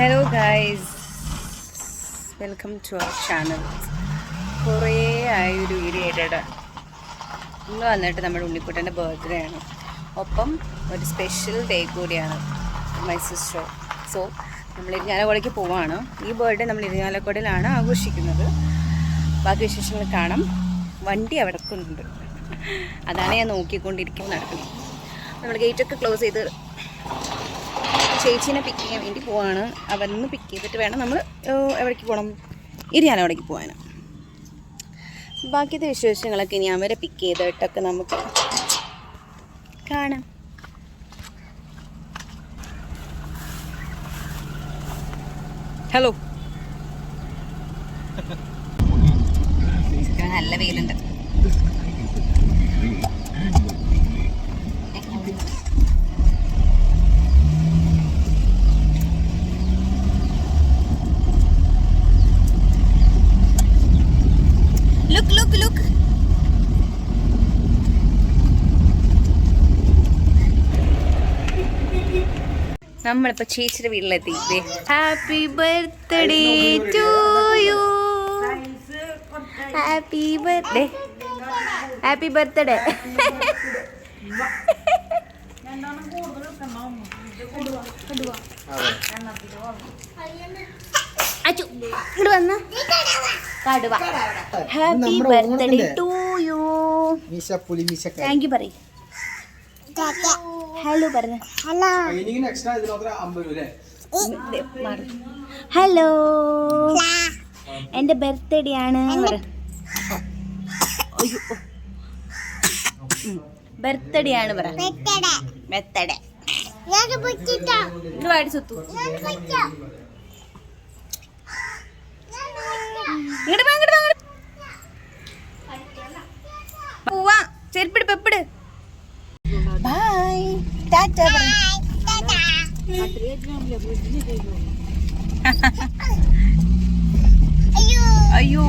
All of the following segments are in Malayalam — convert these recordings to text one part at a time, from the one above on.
Hello guys, welcome to our channel. കുറേ ആയൊരു വീഡിയോ ആയിട്ടാണ് ഇന്ന് വന്നിട്ട് നമ്മുടെ ഉണ്ണിക്കുട്ടൻ്റെ ബർത്ത്ഡേ ആണ്. ഒപ്പം ഒരു സ്പെഷ്യൽ ഡേ കൂടിയാണ് മൈ സിസ്റ്റർ. സോ നമ്മൾ ഇരിങ്ങാലക്കുടയ്ക്ക് പോവാണ്. ഈ ബർത്ത്ഡേ നമ്മൾ ഇരിങ്ങാലക്കുടയിലാണ് ആഘോഷിക്കുന്നത്. ബാക്കി വിശേഷങ്ങൾ കാണാം. വണ്ടി അവിടെ ഉണ്ട്, അതാണ് ഞാൻ നോക്കിക്കൊണ്ടിരിക്കുന്നത് നടക്കുന്നത്. നമ്മൾ ഗേറ്റൊക്കെ ക്ലോസ് ചെയ്ത് ചേച്ചീനെ പിക്ക് ചെയ്യാൻ വേണ്ടി പോവാണ്. അവരൊന്ന് പിക്ക് ചെയ്തിട്ട് വേണം നമ്മൾ എവിടേക്ക് പോകണം, ഇരിങ്ങാലക്കുടയ്ക്ക് പോകാൻ. ബാക്കിയത്തെ വിശേഷങ്ങളൊക്കെ ഇനി അവരെ പിക്ക് ചെയ്തിട്ടൊക്കെ നമുക്ക് കാണാം. ഹലോ, നല്ല വെയിലുണ്ട്. ലുക്ക് നമ്മളിപ്പോൾ ചേച്ചിയുടെ വീട്ടിലെത്തി. Happy birthday to you, happy birthday, happy birthday. ഇങ്ങോട്ട് വന്ന കടുവ. Happy birthday to you. Thank you പറയും. ഹലോ പറഞ്ഞു. ഹലോ, എൻ്റെ ബർത്ത്ഡേ ആണ്. ബർത്ത്ഡേ ആണ് പറ. ബർത്ത്ഡേ വാടി സുത്തു. പോവാ, ചെരുപ്പിട് പെപ്പിട്. ബൈ, ടാറ്റ. അയ്യോ,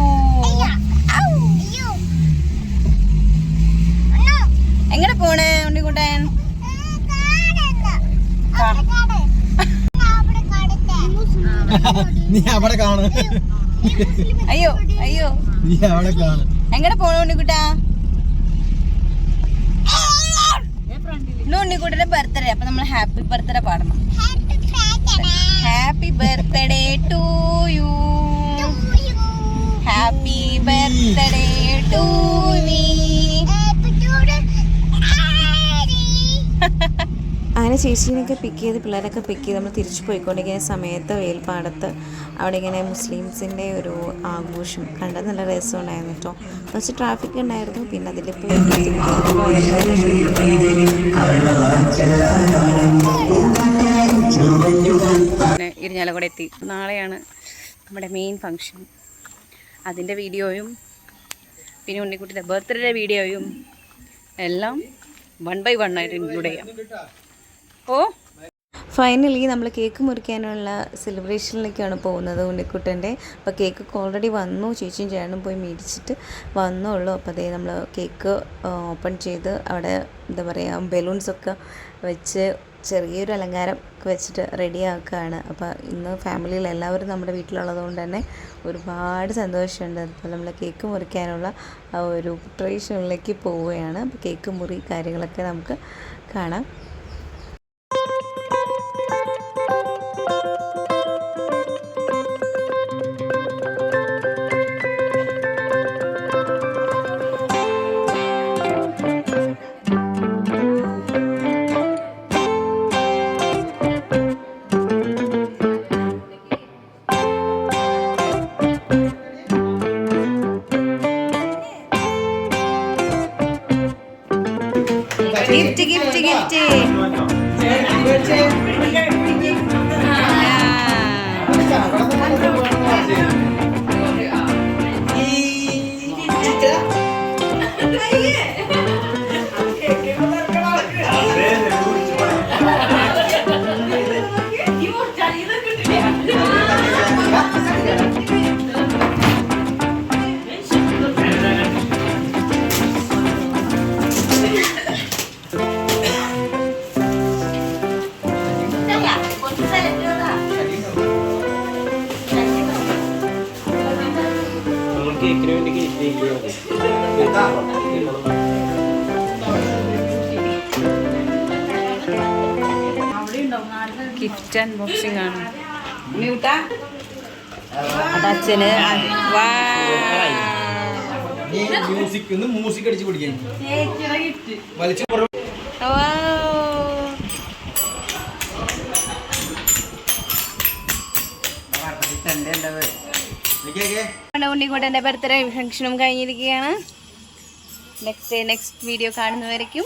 എങ്ങനെ പോണേ ഉണ്ണിക്കുട്ടൻ? നീ അവിടെ കാണു. അയ്യോ അയ്യോ, നീ അവിടെ കാണു. എങ്ങനെ പോണു ഉണ്ണിക്കുട്ടാ? ഉണ്ണിക്കുട്ടന്റെ ബർത്ത്ഡേ, അപ്പൊ നമ്മൾ ഹാപ്പി ബർത്ത്ഡേ പാടണം. Happy birthday to you, happy birthday to me. അങ്ങനെ ചേച്ചീനൊക്കെ പിക്ക് ചെയ്ത് പിള്ളേരൊക്കെ പിക്ക് ചെയ്ത് നമ്മൾ തിരിച്ചു പോയിക്കൊണ്ടിരിക്കുന്ന സമയത്ത് വേൽപ്പാടത്ത് അവിടെ ഇങ്ങനെ മുസ്ലിംസിൻ്റെ ഒരു ആഘോഷം കണ്ടത് നല്ല രസമുണ്ടായിരുന്നു കേട്ടോ. കുറച്ച് ട്രാഫിക് ഉണ്ടായിരുന്നു. പിന്നെ അതിൽ ഇരിഞ്ഞാലക്കുട എത്തി. നാളെയാണ് നമ്മുടെ മെയിൻ ഫങ്ഷൻ. അതിൻ്റെ വീഡിയോയും പിന്നെ ഉണ്ണിക്കുട്ടിയുടെ ബർത്ത്ഡേ വീഡിയോയും എല്ലാം 1 by 1 ആയിട്ട് ഇൻക്ലൂഡ് ചെയ്യാം. ഓ, ഫൈനലി നമ്മൾ കേക്ക് മുറിക്കാനുള്ള സെലിബ്രേഷനിലേക്കാണ് പോകുന്നത് ഉണ്ണിക്കുട്ടൻ്റെ. അപ്പോൾ കേക്കൊക്കെ ഓൾറെഡി വന്നു. ചേച്ചിയും ചേട്ടനും പോയി മേടിച്ചിട്ട് വന്നുള്ളൂ. അപ്പോൾ അതേ നമ്മൾ കേക്ക് ഓപ്പൺ ചെയ്ത് അവിടെ എന്താ പറയുക, ബലൂൺസൊക്കെ വെച്ച് ചെറിയൊരു അലങ്കാരം ഒക്കെ വെച്ചിട്ട് റെഡിയാക്കുകയാണ്. അപ്പോൾ ഇന്ന് ഫാമിലിയിൽ എല്ലാവരും നമ്മുടെ വീട്ടിലുള്ളത് കൊണ്ട് തന്നെ ഒരുപാട് സന്തോഷമുണ്ട്. അപ്പോൾ നമ്മൾ കേക്ക് മുറിക്കാനുള്ള ആ ഒരു പ്രിപ്പറേഷനിലേക്ക് പോവുകയാണ്. അപ്പോൾ കേക്ക് മുറി കാര്യങ്ങളൊക്കെ നമുക്ക് കാണാം. Gift gift gift. കേക്കിന് വേണ്ടി ഗിഫ്റ്റ് അൺബോക്സിംഗ് ആണ് അതച്ഛന് മ്യൂസിക് അടിച്ച് പിടിക്കാൻ വലിച്ചു ഉണ്ണിക്കുട്ടൻ്റെ ബർത്ത്ഡേ ഫംഗ്ഷനും കഴിഞ്ഞിരിക്കുകയാണ്. Next video കാണുന്നവരേക്കും